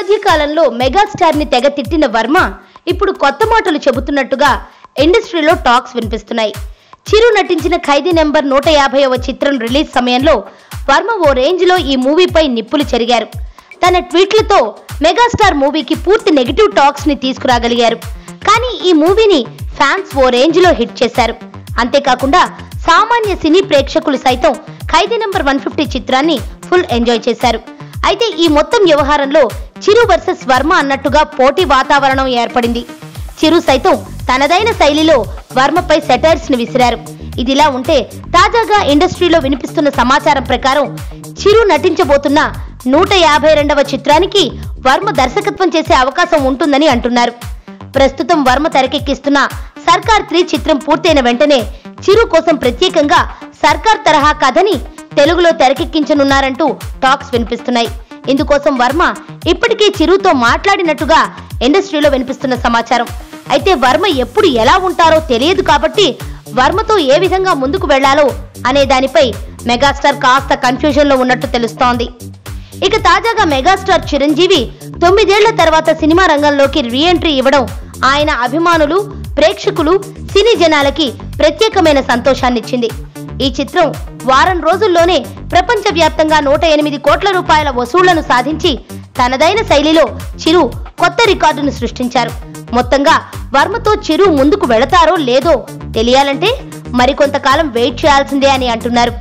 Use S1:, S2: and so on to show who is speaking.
S1: మధ్య కాలంలో మెగాస్టార్ ని తెగ తిట్టిన వర్మ ఇప్పుడు కొత్త మాటలు చెబుతున్నట్టుగా ఇండస్ట్రీలో టాక్స్ వినిపిస్తున్నాయి. చిరు నటించిన ఖైదీ నెంబర్ 150వ చిత్రం రిలీజ్ సమయంలో వర్మ ఓ రేంజ్ లో ఈ మూవీపై నిప్పులు చెరిగారు. తన ట్వీట్లతో మెగాస్టార్ మూవీకి పూర్తి నెగిటివ్ టాక్స్ ని తీసుకురాగలిగారు. కానీ ఈ మూవీని ఫ్యాన్స్ ఓ రేంజ్ లో హిట్ చేశారు. అంతేకాకుండా సామాన్య సినీ ప్రేక్షకులు సైతం ఖైదీ నెంబర్ 150 చిత్రాన్ని ఫుల్ ఎంజాయ్ చేశారు. అయితే ఈ మొత్తం వ్యవహారంలో చిరు వర్సెస్ వర్మ అన్నట్టుగా పోటీ వాతావరణం ఏర్పడింది. చిరు సైతం తనదైన శైలిలో వర్మపై సెటైర్స్ ని విసిరారు. ఇదిలా ఉంటే తాజాగా ఇండస్ట్రీలో వినిపిస్తున్న సమాచారం ప్రకారం చిరు నటించబోతున్న 152వ చిత్రానికి వర్మ దర్శకత్వం చేసే అవకాశం ఉంటుందని అంటున్నారు. ప్రస్తుతం వర్మ తెరకెక్కిస్తున్న సర్కార్ 3 చిత్రం పూర్తయిన వెంటనే చిరు కోసం ప్రత్యేకంగా సర్కార్ తరహా కథని తెలుగులో తెరకెక్కించనున్నారంటూ టాక్స్ వినిపిస్తున్నాయి. ఇందుకోసం వర్మ ఇప్పటికే చిరుతో మాట్లాడినట్టుగా ఇండస్ట్రీలో వినిపిస్తున్న సమాచారం. అయితే వర్మ ఎప్పుడు ఎలా ఉంటారో తెలియదు కాబట్టి వర్మతో ఏ విధంగా ముందుకు వెళ్లాలో అనే దానిపై మెగాస్టార్ కాస్త కన్ఫ్యూజన్ లో ఉన్నట్టు తెలుస్తోంది. ఇక తాజాగా మెగాస్టార్ చిరంజీవి 9 ఏళ్ల తర్వాత సినిమా రంగంలోకి రీఎంట్రీ ఇవ్వడం ఆయన అభిమానులు, ప్రేక్షకులు, సినీ జనాలకి ప్రత్యేకమైన సంతోషాన్నిచ్చింది. ఈ చిత్రం వారం రోజుల్లోనే ప్రపంచవ్యాప్తంగా 108 కోట్ల రూపాయల వసూళ్లను సాధించి తనదైన శైలిలో చిరు కొత్త రికార్డును సృష్టించారు. మొత్తంగా వర్మతో చిరు ముందుకు వెళతారో లేదో తెలియాలంటే మరికొంతకాలం వెయిట్ చేయాల్సిందే అని అంటున్నారు.